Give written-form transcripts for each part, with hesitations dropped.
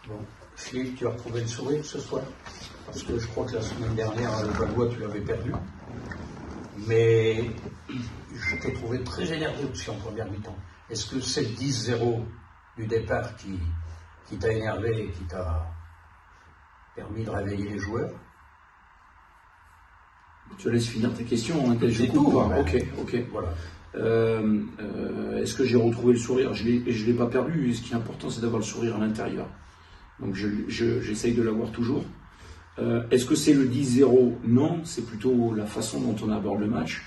Bon. Philippe, tu as retrouvé le sourire ce soir? Parce que je crois que la semaine dernière, à Levallois, tu l'avais perdu. Mais je t'ai trouvé très énervé aussi en première mi-temps. Est-ce que c'est le 10-0 du départ qui t'a énervé et qui t'a permis de réveiller les joueurs? Je te laisse finir tes questions. Hein, j'ai tout. Ok. Voilà. Est-ce que j'ai retrouvé le sourire? Je l'ai pas perdu. Ce qui est important, c'est d'avoir le sourire à l'intérieur. Donc j'essaye de l'avoir toujours. Est-ce que c'est le 10-0? Non, c'est plutôt la façon dont on aborde le match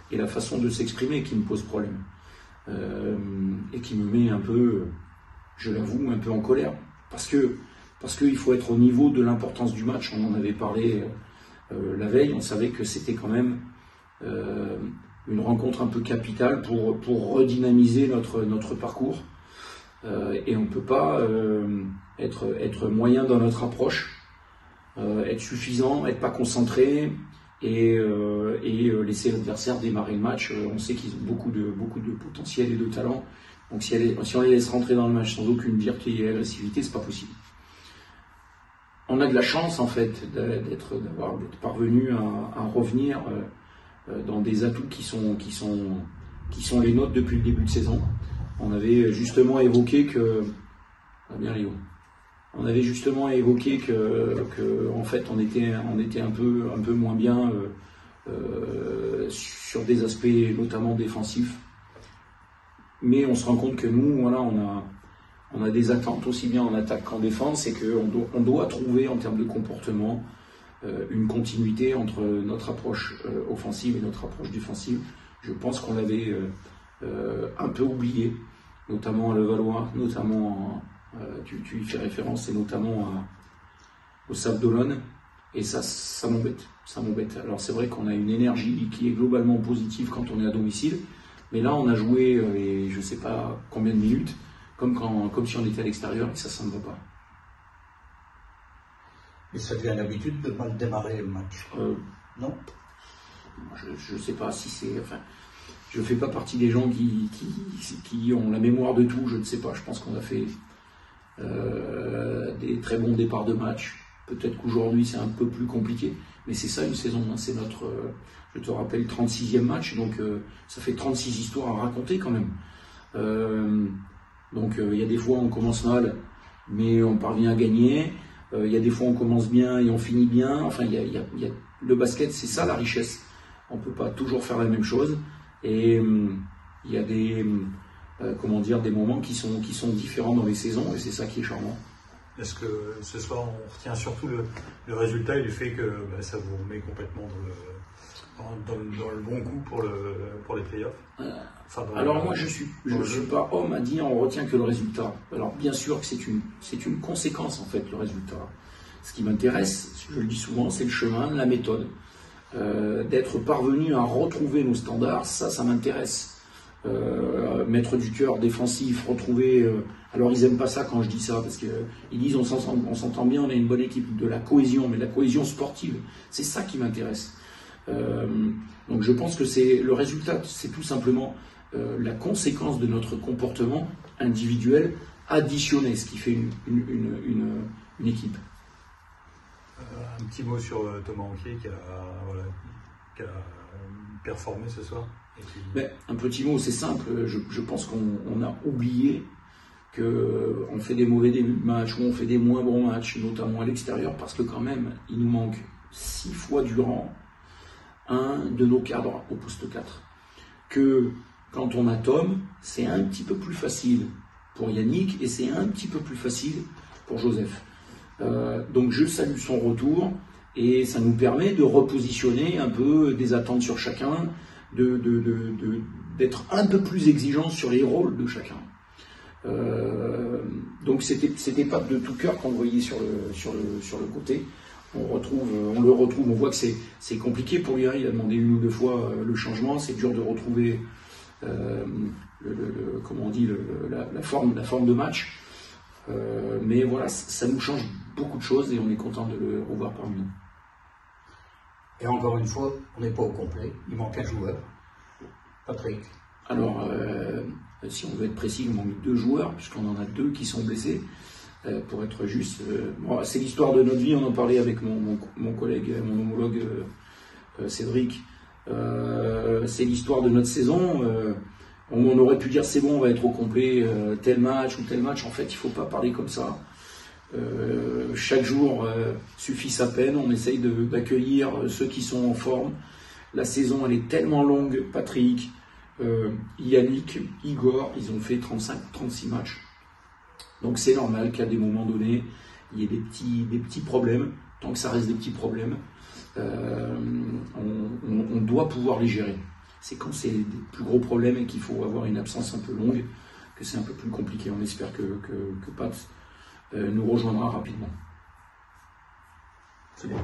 et la façon de s'exprimer qui me pose problème. Et qui me met un peu, je l'avoue, un peu en colère. Parce qu'il faut être au niveau de l'importance du match. On en avait parlé la veille, on savait que c'était quand même une rencontre un peu capitale pour redynamiser notre parcours. Et on ne peut pas être moyen dans notre approche, être suffisant, être pas concentré et laisser l'adversaire démarrer le match. On sait qu'ils ont beaucoup de potentiel et de talent. Donc si on les laisse rentrer dans le match sans aucune fierté et agressivité, c'est pas possible. On a de la chance en fait d'être parvenu à revenir dans des atouts qui sont les nôtres depuis le début de saison. On avait justement évoqué que en fait on était un peu moins bien sur des aspects notamment défensifs. Mais on se rend compte que nous, voilà, on a des attentes aussi bien en attaque qu'en défense et qu'on doit trouver en termes de comportement une continuité entre notre approche offensive et notre approche défensive. Je pense qu'on l'avait un peu oublié, notamment à Levallois, notamment, tu y fais référence, et notamment au Sable d'Olonne. Et ça m'embête. Alors c'est vrai qu'on a une énergie qui est globalement positive quand on est à domicile, mais là on a joué je ne sais pas combien de minutes, comme si on était à l'extérieur, et ça ne va pas. Et ça devient l'habitude de mal démarrer le match. Non? Je ne sais pas si c'est... Enfin, je ne fais pas partie des gens qui ont la mémoire de tout, je ne sais pas. Je pense qu'on a fait des très bons départs de match. Peut-être qu'aujourd'hui c'est un peu plus compliqué, mais c'est ça une saison. Hein. C'est notre, je te rappelle, 36e match, donc ça fait 36 histoires à raconter quand même. Donc il y a des fois on commence mal, mais on parvient à gagner. Il y a des fois on commence bien et on finit bien. Enfin, le basket, c'est ça la richesse. On ne peut pas toujours faire la même chose. Et il y a des moments qui sont différents dans les saisons, et c'est ça qui est charmant. Est-ce que ce soir on retient surtout le résultat et le fait que ça vous remet complètement dans le bon coup pour les playoffs? Alors moi je suis pas homme à dire on retient que le résultat. Alors bien sûr que c'est une conséquence en fait le résultat. Ce qui m'intéresse, je le dis souvent, c'est le chemin, la méthode. D'être parvenu à retrouver nos standards, ça m'intéresse. Mettre du cœur défensif, retrouver... alors ils n'aiment pas ça quand je dis ça, parce qu'ils disent on s'entend bien, on a une bonne équipe, de la cohésion, mais de la cohésion sportive. C'est ça qui m'intéresse. Donc je pense que c'est le résultat, c'est tout simplement la conséquence de notre comportement individuel additionné, ce qui fait une équipe. Un petit mot sur Thomas Anquier qui a performé ce soir. Mais un petit mot, c'est simple. Je pense qu'on a oublié qu'on fait des mauvais débuts de match ou on fait des moins bons matchs, notamment à l'extérieur, parce que quand même, il nous manque 6 fois durant un de nos cadres au poste 4. Que quand on a Tom, c'est un petit peu plus facile pour Yannick et c'est un petit peu plus facile pour Joseph. Donc je salue son retour et ça nous permet de repositionner un peu des attentes sur chacun, d'être un peu plus exigeant sur les rôles de chacun. Donc c'était pas de tout cœur qu'on voyait sur le côté. On le retrouve, on voit que c'est compliqué pour lui. Il a demandé 1 ou 2 fois le changement. C'est dur de retrouver la forme de match. Mais voilà, ça nous change beaucoup de choses et on est content de le revoir parmi nous. Et encore une fois, on n'est pas au complet. Il manque un joueur. Patrick. Alors, si on veut être précis, il manque 2 joueurs, puisqu'on en a 2 qui sont blessés. pour être juste. Bon, c'est l'histoire de notre vie, on en parlait avec mon collègue, mon homologue Cédric. C'est l'histoire de notre saison. On aurait pu dire c'est bon, on va être au complet, tel match ou tel match. En fait, il ne faut pas parler comme ça. Chaque jour suffit sa peine. On essaye d'accueillir ceux qui sont en forme. La saison, elle est tellement longue. Patrick, Yannick, Igor, ils ont fait 35-36 matchs. Donc c'est normal qu'à des moments donnés, il y ait des petits problèmes. Tant que ça reste des petits problèmes, on doit pouvoir les gérer. C'est quand c'est des plus gros problèmes et qu'il faut avoir une absence un peu longue que c'est un peu plus compliqué. On espère que Pat nous rejoindra rapidement. C'est bon.